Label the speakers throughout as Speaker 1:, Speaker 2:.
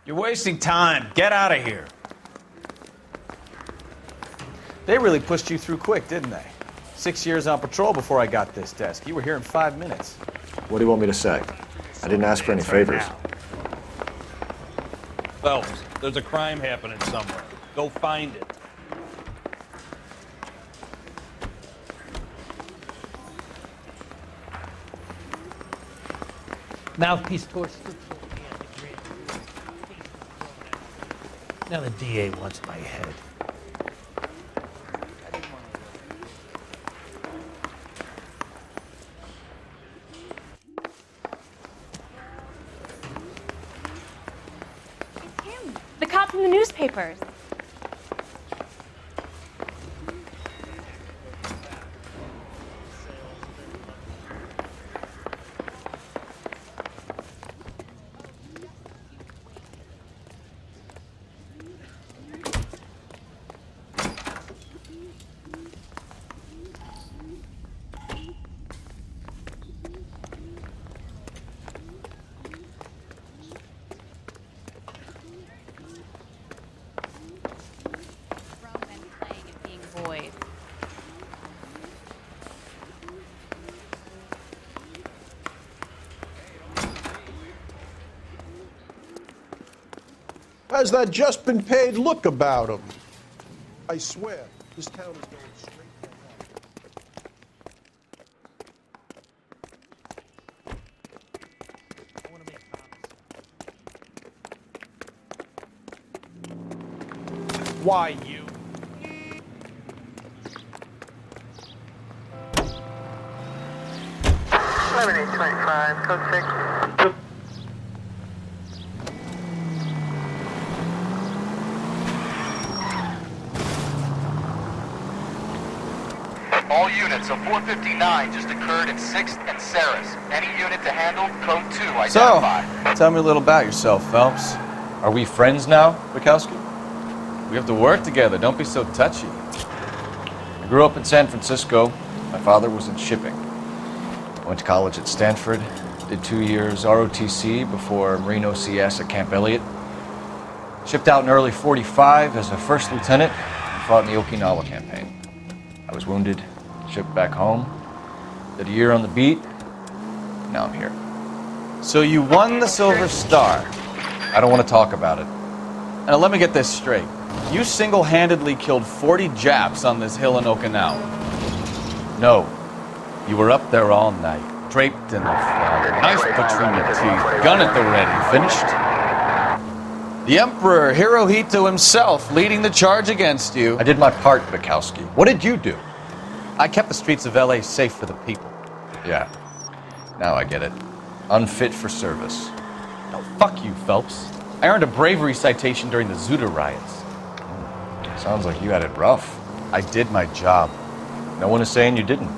Speaker 1: You're wasting time. Get out of here.
Speaker 2: They really pushed you through quick, didn't they? 6 years on patrol before I got this desk. You were here in 5 minutes.
Speaker 3: What do you want me to say? I didn't ask for any favors.
Speaker 4: Phelps, there's a crime happening somewhere. Go find it.
Speaker 5: Mouthpiece towards the Now the DA wants my head.
Speaker 6: It's him, the cop from the newspapers.
Speaker 7: Has that just been paid look about him? I swear, this town is going straight to hell.
Speaker 5: I want to make promises.
Speaker 4: Why you?
Speaker 8: Lemonade 25, code 6.
Speaker 9: All units, a 459 just occurred in 6th and Saris. Any unit to handle, code 2, identify.
Speaker 2: So, tell me a little about yourself, Phelps.
Speaker 10: Are we friends now, Bukowski? We have to work together. Don't be so touchy. I grew up in San Francisco. My father was in shipping. I went to college at Stanford, did 2 years ROTC before Marine OCS at Camp Elliott. Shipped out in early '45 as a first lieutenant and fought in the Okinawa campaign. I was wounded, shipped back home, did a year on the beat. Now I'm here.
Speaker 2: So you won the Silver Star.
Speaker 10: I don't want to talk about it.
Speaker 2: Now let me get this straight. You single-handedly killed 40 Japs on this hill in Okinawa.
Speaker 10: No. You were up there all night, draped in the flag, knife between your teeth, gun at the ready. Finished?
Speaker 2: The Emperor Hirohito himself leading the charge against you.
Speaker 10: I did my part, Bukowski. What did you do?
Speaker 2: I kept the streets of LA safe for the people.
Speaker 10: Yeah. Now I get it. Unfit for service.
Speaker 2: No, fuck you, Phelps. I earned a bravery citation during the Zuda riots.
Speaker 10: Sounds like you had it rough.
Speaker 2: I did my job.
Speaker 10: No one is saying you didn't.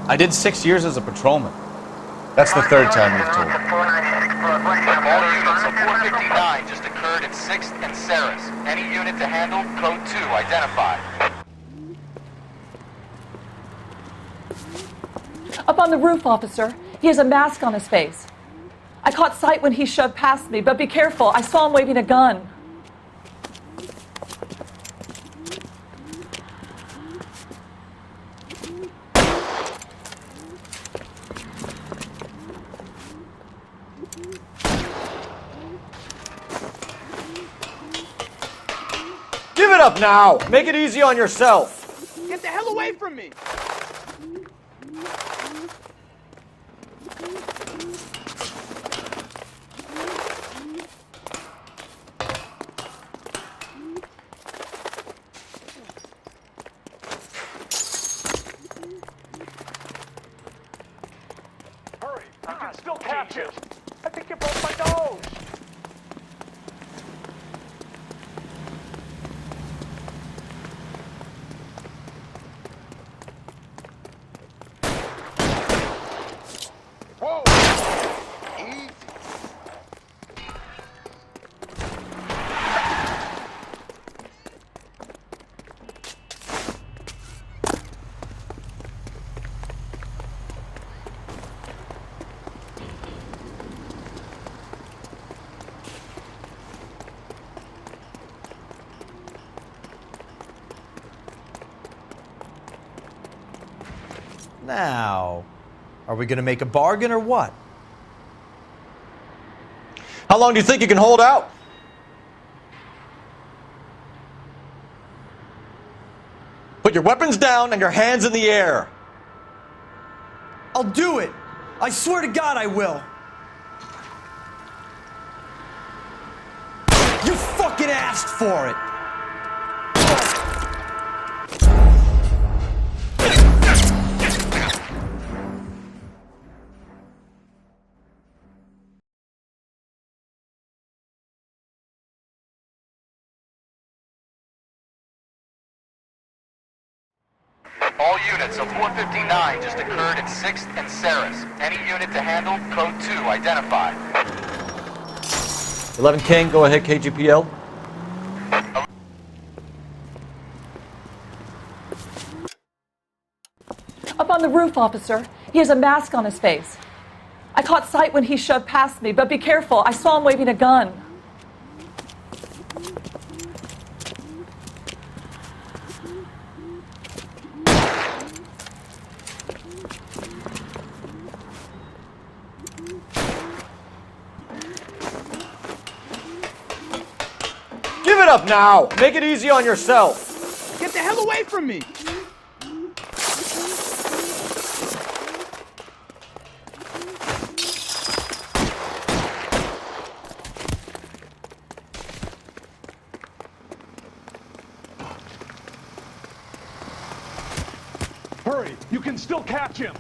Speaker 2: I did 6 years as a patrolman.
Speaker 10: That's the third time you've told me.
Speaker 9: All units, a 459 just occurred in 6th and Saris. Any unit to handle, code 2, identify.
Speaker 11: Up on the roof, officer. He has a mask on his face. I caught sight when he shoved past me, but be careful. I saw him waving a gun.
Speaker 3: Give it up now! Make it easy on yourself!
Speaker 8: Get the hell away from me!
Speaker 12: Hurry, you can still catch it. I think you broke my nose.
Speaker 7: Whoa! Easy.
Speaker 13: Now, are we gonna make a bargain or what?
Speaker 3: How long do you think you can hold out? Put your weapons down and your hands in the air.
Speaker 13: I'll do it! I swear to God I will! You fucking asked for it!
Speaker 9: All units, a 459 just occurred at 6th and Saris. Any unit to handle, code 2 identified.
Speaker 3: 11 King, go ahead, KGPL.
Speaker 11: Up on the roof, officer. He has a mask on his face. I caught sight when he shoved past me, but be careful. I saw him waving a gun.
Speaker 3: Give it up now! Make it easy on yourself!
Speaker 8: Get the hell away from me!
Speaker 12: Hurry! You can still catch him!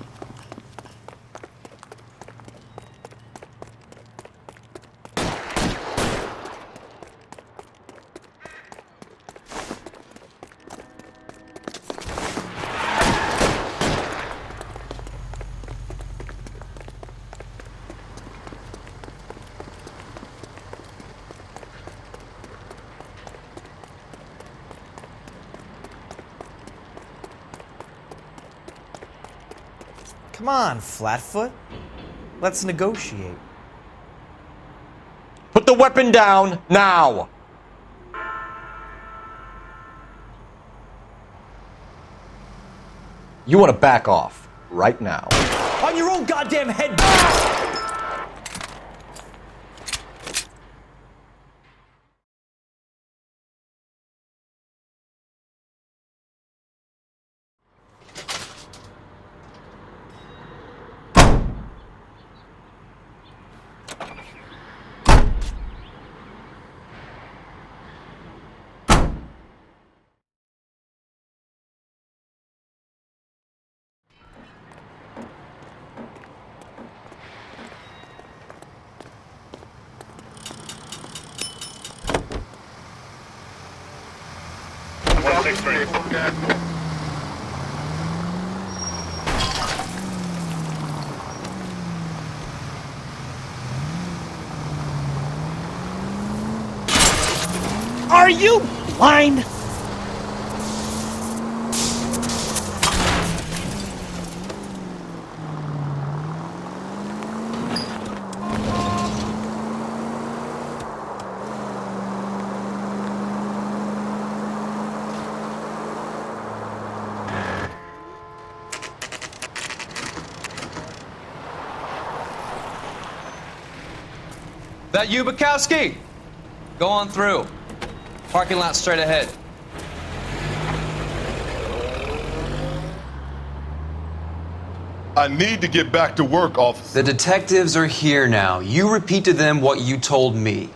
Speaker 13: Come on, Flatfoot. Let's negotiate.
Speaker 3: Put the weapon down now! You want to back off right now.
Speaker 13: On your own goddamn head!
Speaker 5: Are you blind?
Speaker 14: That you, Bukowski? Go on through. Parking lot straight ahead.
Speaker 15: I need to get back to work, officer.
Speaker 16: The detectives are here now. You repeat to them what you told me.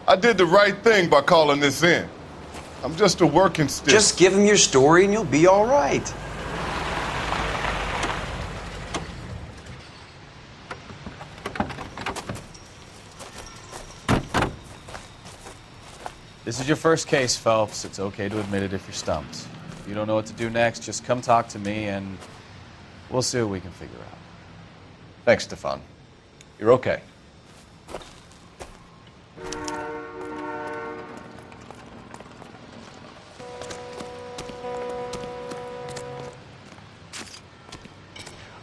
Speaker 15: I did the right thing by calling this in. I'm just a working stiff.
Speaker 16: Just give them your story and you'll be all right.
Speaker 2: This is your first case, Phelps. It's okay to admit it if you're stumped. If you don't know what to do next, just come talk to me and we'll see what we can figure out.
Speaker 3: Thanks, Stefan. You're okay.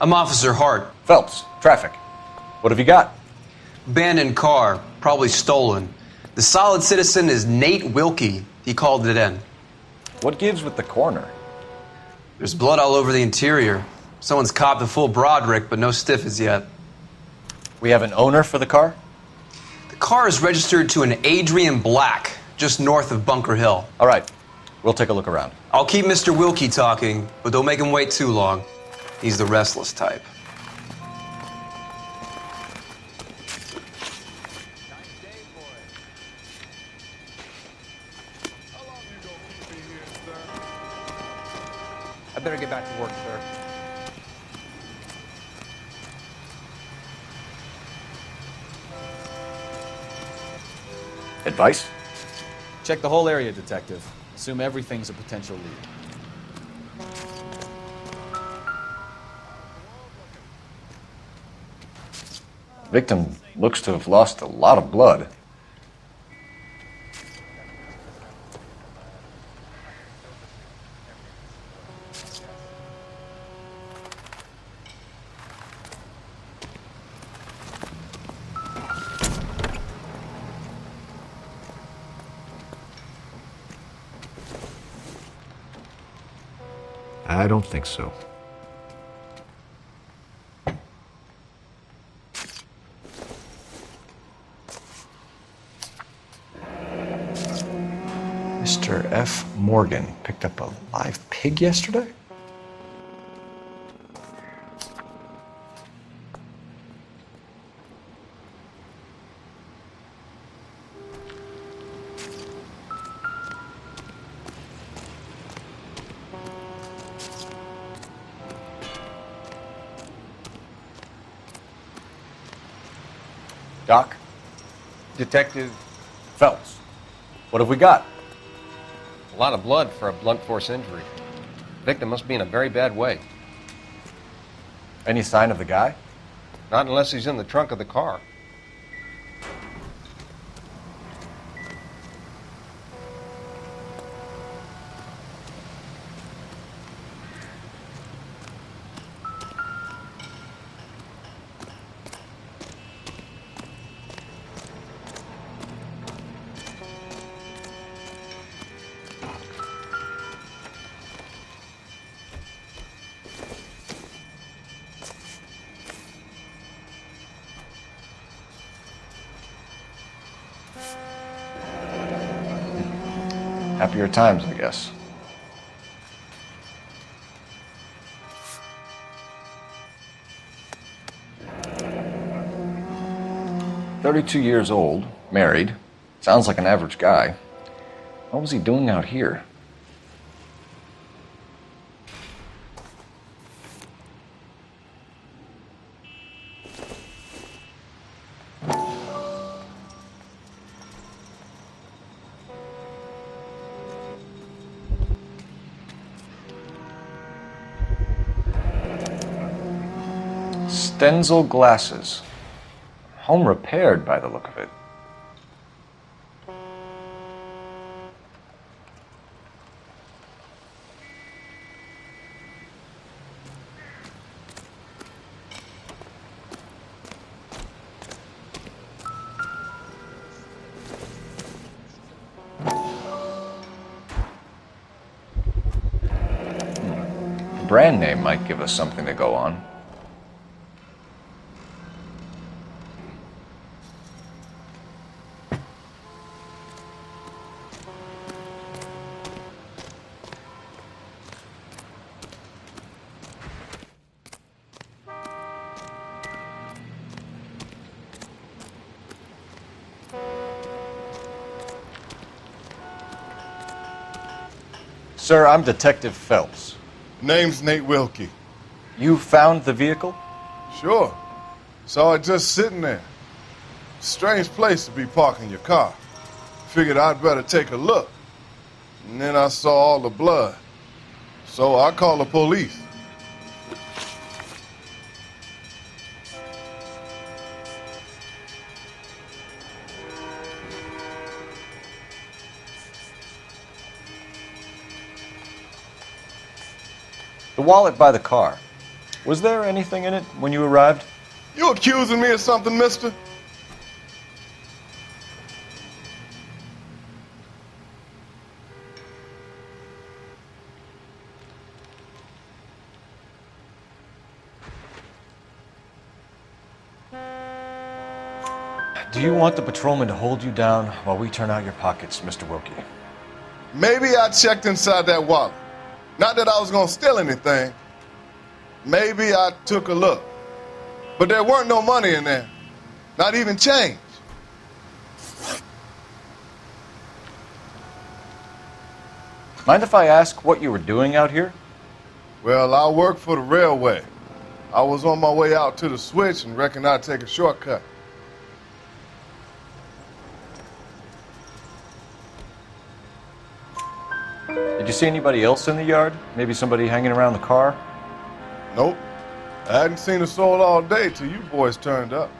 Speaker 16: I'm Officer Hart.
Speaker 3: Phelps, traffic. What have you got?
Speaker 16: Abandoned car, probably stolen. The solid citizen is Nate Wilkie. He called it in.
Speaker 3: What gives with the coroner?
Speaker 16: There's blood all over the interior. Someone's copped the full Broderick, but no stiff as yet.
Speaker 10: We have an owner for the car?
Speaker 16: The car is registered to an Adrian Black, just north of Bunker Hill.
Speaker 10: All right. We'll take a look around.
Speaker 16: I'll keep Mr. Wilkie talking, but don't make him wait too long. He's the restless type.
Speaker 3: I better get back to work, sir.
Speaker 10: Advice?
Speaker 2: Check the whole area, Detective. Assume everything's a potential lead.
Speaker 10: Victim looks to have lost a lot of blood.
Speaker 17: I don't think so.
Speaker 10: Mr. F. Morgan picked up a live pig yesterday? Doc?
Speaker 3: Detective,
Speaker 10: Phelps. What have we got?
Speaker 3: a lot of blood for a blunt force injury. Victim must be in a very bad way.
Speaker 10: Any sign of the guy?
Speaker 3: Not unless he's in the trunk of the car.
Speaker 10: Happier times, I guess. "32 years old, married, sounds like an average guy. What was he doing out here?" Stenzel glasses. Home repaired by the look of it. The brand name might give us something to go on. Sir, I'm Detective Phelps.
Speaker 15: Name's Nate Wilkie.
Speaker 10: You found the vehicle?
Speaker 15: Sure. Saw it just sitting there. Strange place to be parking your car. Figured I'd better take a look. And then I saw all the blood. So I called the police.
Speaker 10: The wallet by the car. Was there anything in it when you arrived?
Speaker 15: You accusing me of something, mister?
Speaker 10: Do you want the patrolman to hold you down while we turn out your pockets, Mr. Wilkie?
Speaker 15: Maybe I checked inside that wallet. Not that I was gonna steal anything. Maybe I took a look. But there weren't no money in there. Not even change.
Speaker 10: Mind if I ask what you were doing out here?
Speaker 15: Well, I work for the railway. I was on my way out to the switch and reckoned I'd take a shortcut.
Speaker 10: Did you see anybody else in the yard? Maybe somebody hanging around the car?
Speaker 15: Nope. I hadn't seen a soul all day till you boys turned up.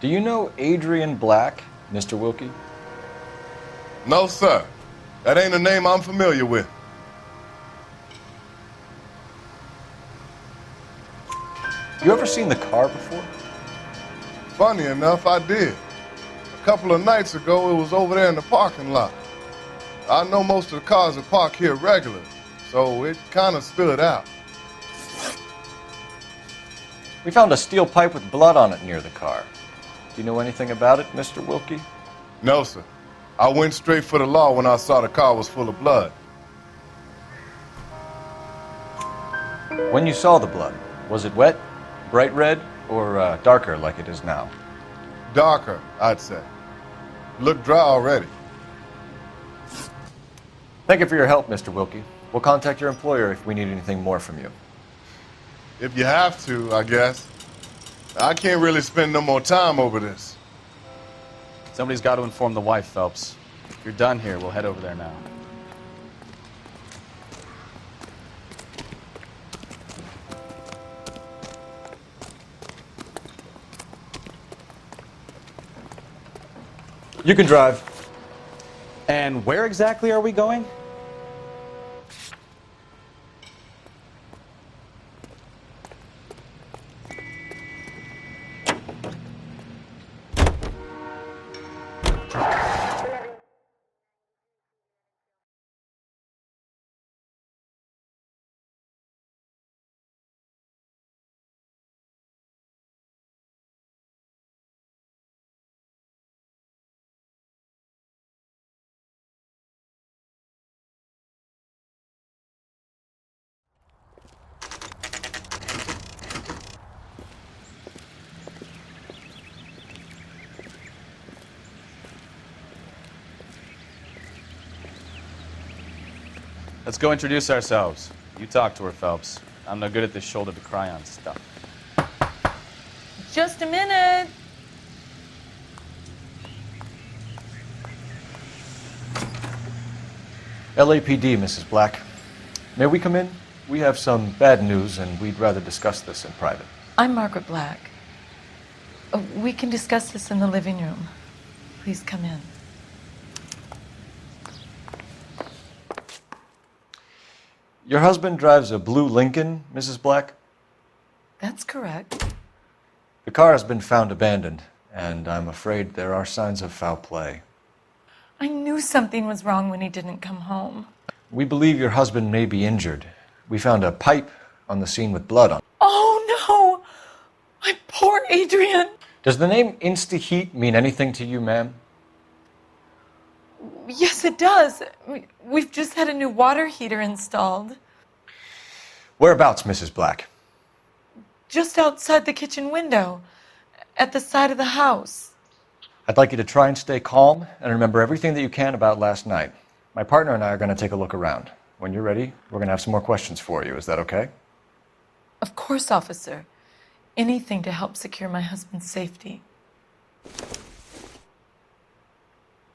Speaker 10: Do you know Adrian Black, Mr. Wilkie?
Speaker 15: No, sir. That ain't a name I'm familiar with.
Speaker 10: You ever seen the car before?
Speaker 15: Funny enough, I did. A couple of nights ago, it was over there in the parking lot. I know most of the cars are parked here regularly, so it kind of stood out.
Speaker 10: We found a steel pipe with blood on it near the car. Do you know anything about it, Mr. Wilkie?
Speaker 15: No, sir. I went straight for the law when I saw the car was full of blood.
Speaker 10: When you saw the blood, was it wet, bright red, or darker like it is now?
Speaker 15: Darker, I'd say. Looked dry already.
Speaker 10: Thank you for your help, Mr. Wilkie. We'll contact your employer if we need anything more from you.
Speaker 15: If you have to, I guess. I can't really spend no more time over this.
Speaker 2: Somebody's got to inform the wife, Phelps. If you're done here, we'll head over there now.
Speaker 10: You can drive.
Speaker 4: And where exactly are we going?
Speaker 2: Let's go introduce ourselves. You talk to her, Phelps. I'm no good at this shoulder to cry on stuff.
Speaker 11: Just a minute.
Speaker 10: LAPD, Mrs. Black. May we come in? We have some bad news, and we'd rather discuss this in private.
Speaker 11: I'm Margaret Black. We can discuss this in the living room. Please come in.
Speaker 10: Your husband drives a blue Lincoln, Mrs. Black?
Speaker 11: That's correct.
Speaker 10: The car has been found abandoned, and I'm afraid there are signs of foul play.
Speaker 11: I knew something was wrong when he didn't come home.
Speaker 10: We believe your husband may be injured. We found a pipe on the scene with blood on it.
Speaker 11: Oh, no! My poor Adrian!
Speaker 10: Does the name Insta-Heat mean anything to you, ma'am?
Speaker 11: Yes, it does. We've just had a new water heater installed.
Speaker 10: Whereabouts, Mrs. Black?
Speaker 11: Just outside the kitchen window, at the side of the house.
Speaker 10: I'd like you to try and stay calm and remember everything that you can about last night. My partner and I are going to take a look around. When you're ready, we're going to have some more questions for you. Is that okay?
Speaker 11: Of course, officer. Anything to help secure my husband's safety.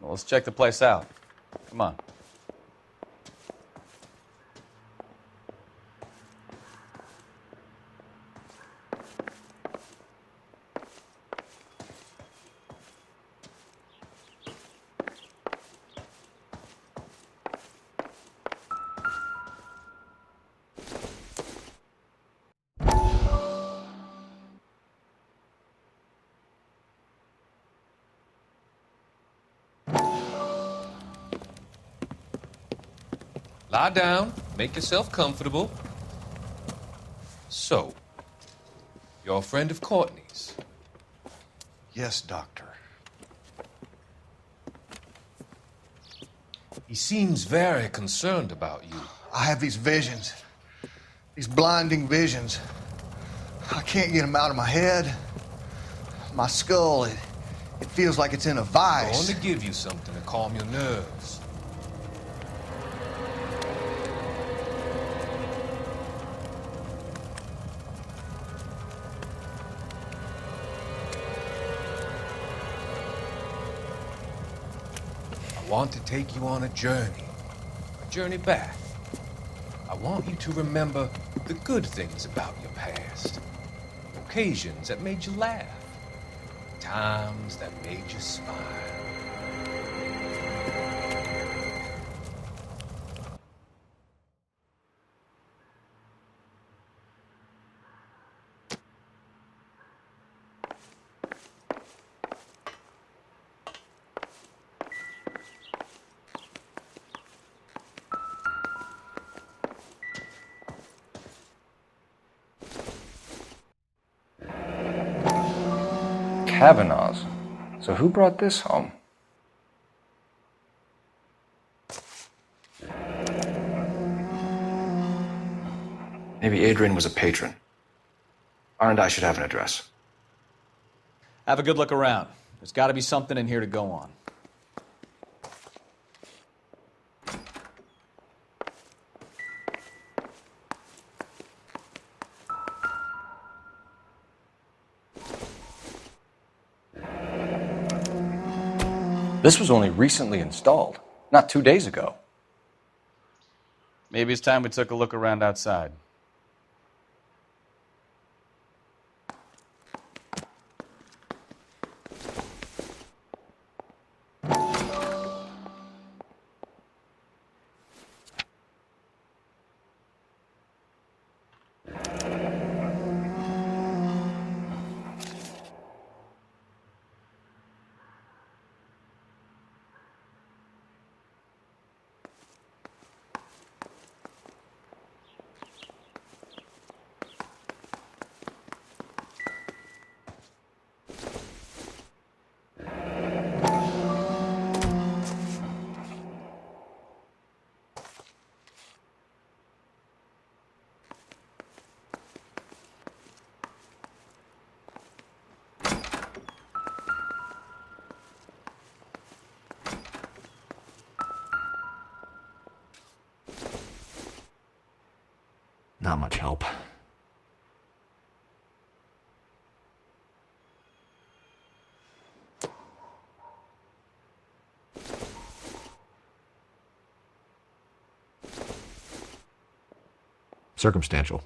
Speaker 2: Well, let's check the place out. Come on.
Speaker 17: Lie down, make yourself comfortable. So, You're a friend of Courtney's.
Speaker 18: Yes, Doctor.
Speaker 17: He seems very concerned about you.
Speaker 18: I have these visions. These blinding visions. I can't get them out of my head. My skull, it feels like it's in a
Speaker 17: I
Speaker 18: vice.
Speaker 17: want to give you something to calm your nerves. I want to take you on a journey back. I want you to remember the good things about your past, occasions that made you laugh, times that made you smile.
Speaker 10: Kavanaugh's. So who brought this home? Maybe Adrian was a patron. R&I should have an address.
Speaker 2: Have a good look around. There's got to be something in here to go on.
Speaker 10: This was only recently installed, not 2 days ago.
Speaker 2: Maybe it's time we took a look around outside.
Speaker 10: Not much help. Circumstantial.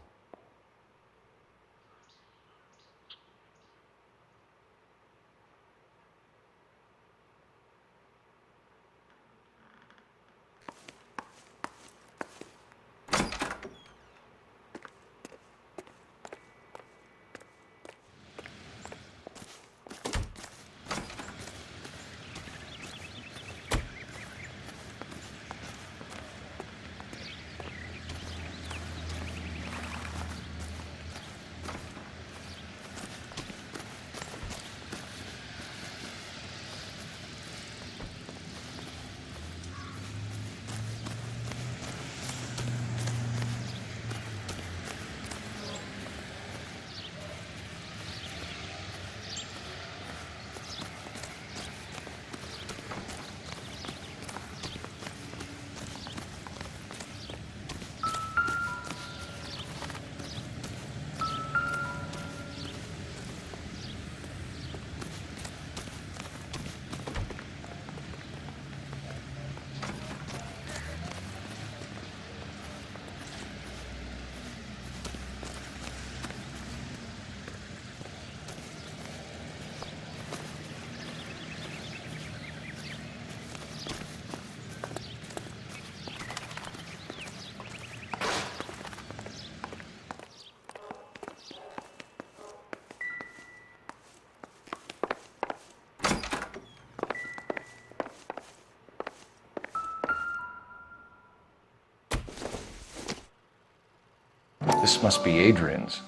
Speaker 10: This must be Adrian's.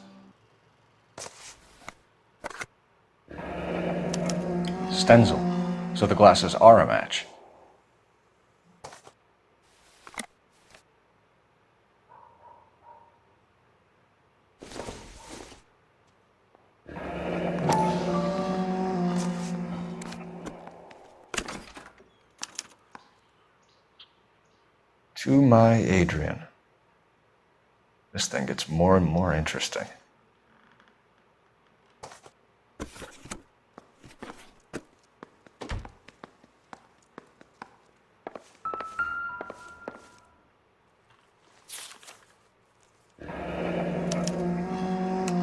Speaker 10: Stenzel, so the glasses are a match. To my Adrian. This thing gets more and more interesting.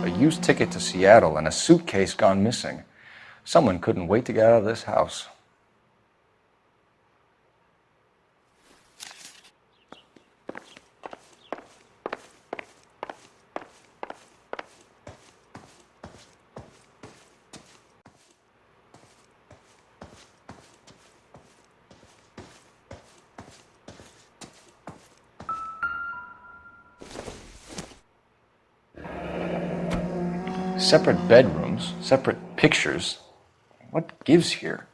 Speaker 10: A used ticket to Seattle and a suitcase gone missing. Someone couldn't wait to get out of this house. Separate bedrooms, separate pictures. What gives here?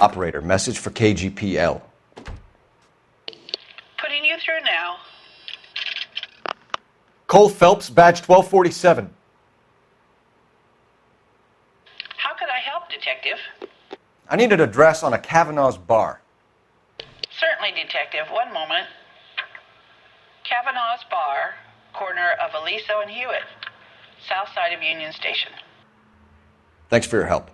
Speaker 10: Operator, message for KGPL.
Speaker 19: Putting you through now.
Speaker 10: Cole Phelps, badge 1247.
Speaker 19: How could I help, Detective?
Speaker 10: I need an address on a Kavanaugh's bar.
Speaker 19: Certainly, Detective. One moment. Kavanaugh's Bar, corner of Aliso and Hewitt, south side of Union Station.
Speaker 10: Thanks for your help.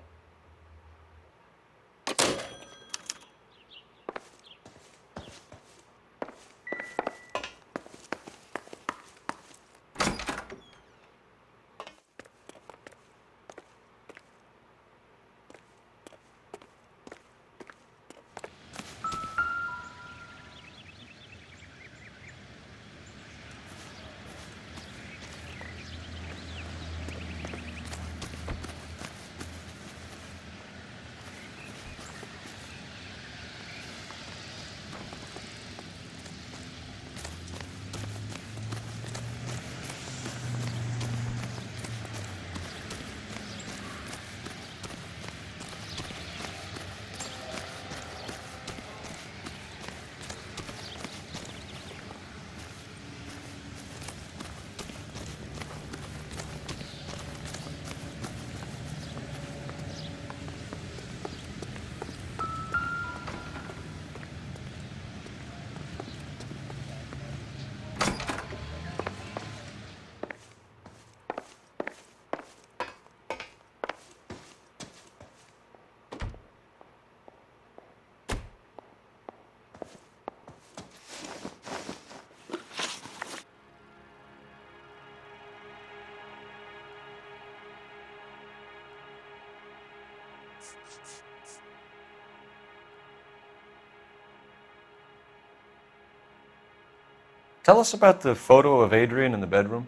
Speaker 10: Tell us about the photo of Adrian in the bedroom.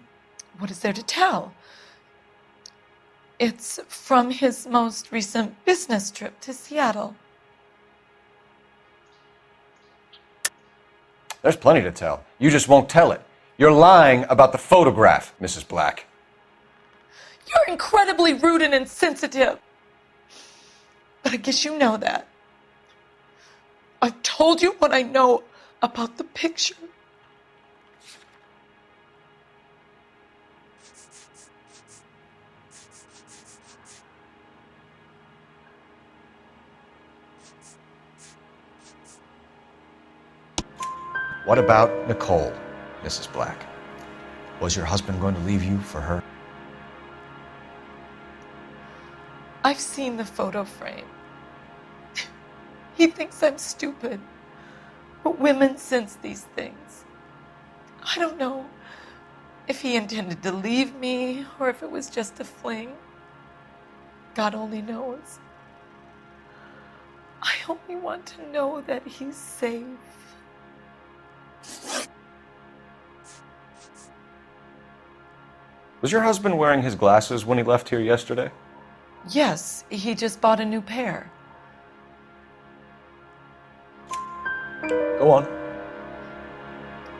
Speaker 11: What is there to tell? It's from his most recent business trip to Seattle.
Speaker 10: There's plenty to tell. You just won't tell it. You're lying about the photograph, Mrs. Black.
Speaker 11: You're incredibly rude and insensitive. But I guess you know that. I've told you what I know about the picture.
Speaker 10: What about Nicole, Mrs. Black? Was your husband going to leave you for her?
Speaker 11: I've seen the photo frame. He thinks I'm stupid. But women sense these things. I don't know if he intended to leave me or if it was just a fling. God only knows. I only want to know that he's safe.
Speaker 10: Was your husband wearing his glasses when he left here yesterday?
Speaker 11: Yes, he just bought a new pair.
Speaker 10: Go on.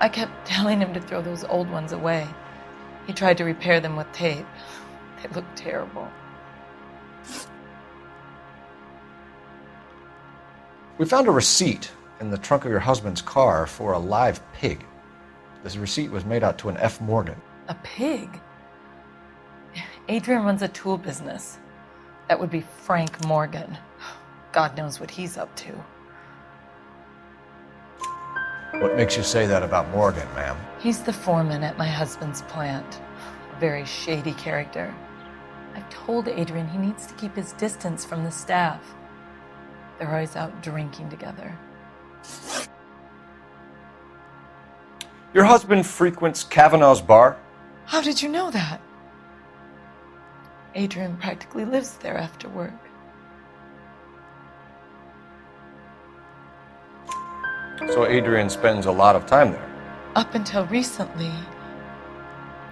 Speaker 11: I kept telling him to throw those old ones away. He tried to repair them with tape. They look terrible.
Speaker 10: We found a receipt in the trunk of your husband's car for a live pig. This receipt was made out to an F. Morgan.
Speaker 11: A pig? Adrian runs a tool business. That would be Frank Morgan. God knows what he's up to.
Speaker 10: What makes you say that about Morgan, ma'am?
Speaker 11: He's the foreman at my husband's plant. A very shady character. I've told Adrian he needs to keep his distance from the staff. They're always out drinking together.
Speaker 10: Your husband frequents Kavanaugh's bar?
Speaker 11: How did you know that? Adrian practically lives there after work.
Speaker 10: So Adrian spends a lot of time there?
Speaker 11: Up until recently,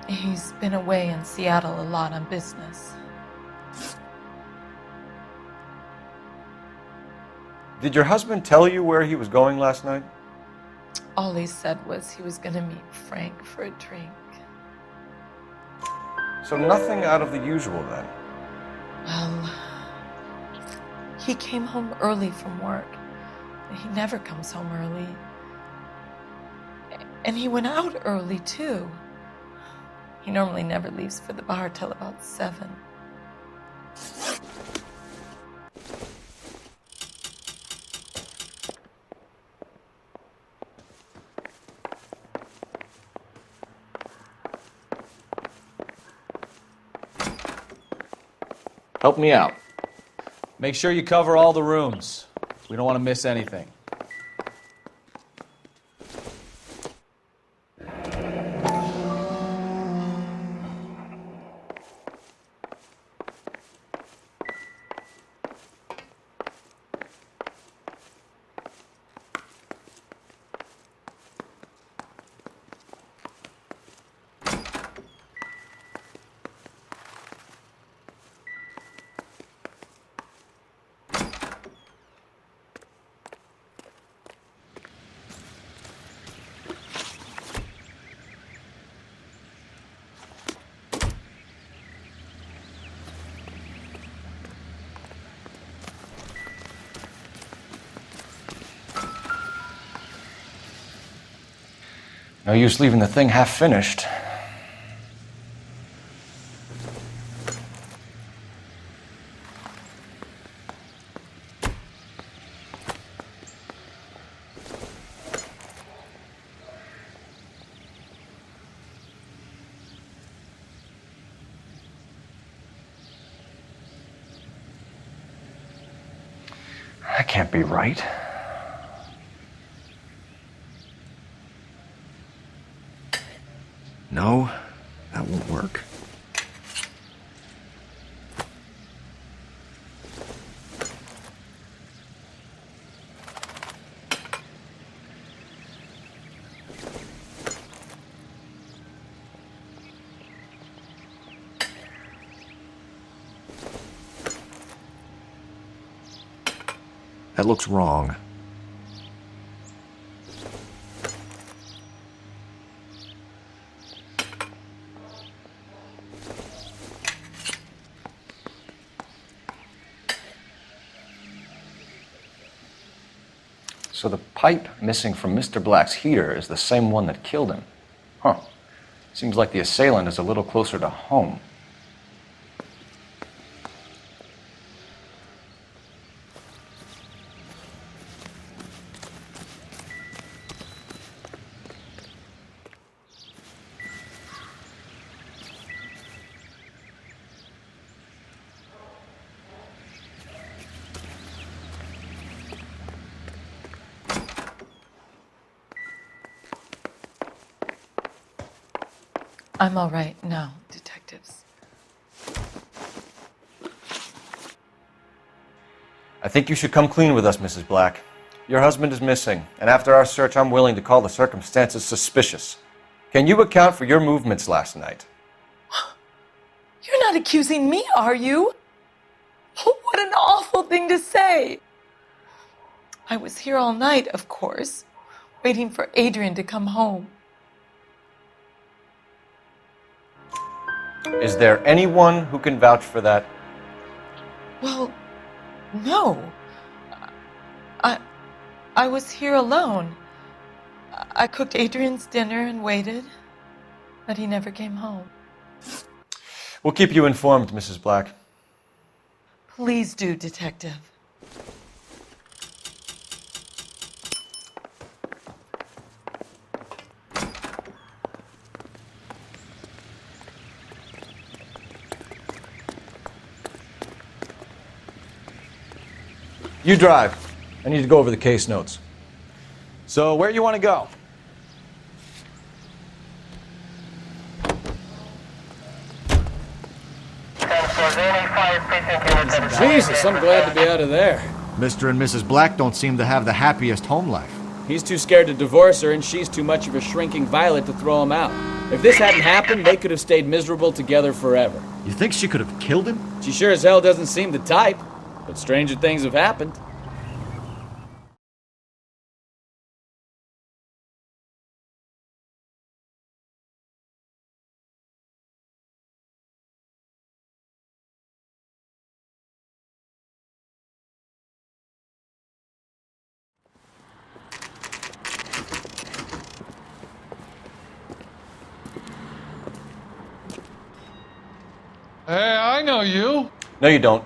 Speaker 11: he's been away in Seattle a lot on business.
Speaker 10: Did your husband tell you where he was going last night?
Speaker 11: All he said was he was going to meet Frank for a drink.
Speaker 10: So nothing out of the usual then?
Speaker 11: Well, he came home early from work. He never comes home early. And he went out early, too. He normally never leaves for the bar till about 7.
Speaker 2: Help me out. Make sure you cover all the rooms. We don't want to miss anything.
Speaker 10: No use leaving the thing half finished. That can't be right. No, that won't work. That looks wrong. So the pipe missing from Mr. Black's heater is the same one that killed him. Huh. Seems like the assailant is a little closer to home.
Speaker 11: I'm all right now, detectives.
Speaker 10: I think you should come clean with us, Mrs. Black. Your husband is missing, and after our search, I'm willing to call the circumstances suspicious. Can you account for your movements last night?
Speaker 11: not accusing me, are you? What an awful thing to say. I was here all night, of course, waiting for Adrian to come home.
Speaker 10: Is there anyone who can vouch for that?
Speaker 11: Well, no. I was here alone. I cooked Adrian's dinner and waited, but he never came home.
Speaker 10: We'll keep you informed, Mrs. Black.
Speaker 11: Please do, Detective.
Speaker 10: You drive. I need to go over the case notes.
Speaker 1: So, where you want to go?
Speaker 20: Jesus, I'm glad to be out of there.
Speaker 18: Mr. and Mrs. Black don't seem to have the happiest home life.
Speaker 20: He's too scared to divorce her, and she's too much of a shrinking violet to throw him out. If this hadn't happened, they could have stayed miserable together forever.
Speaker 18: You think she could have killed him?
Speaker 20: She sure as hell doesn't seem the type, but stranger things have happened.
Speaker 17: Hey, I know you.
Speaker 10: No, you don't.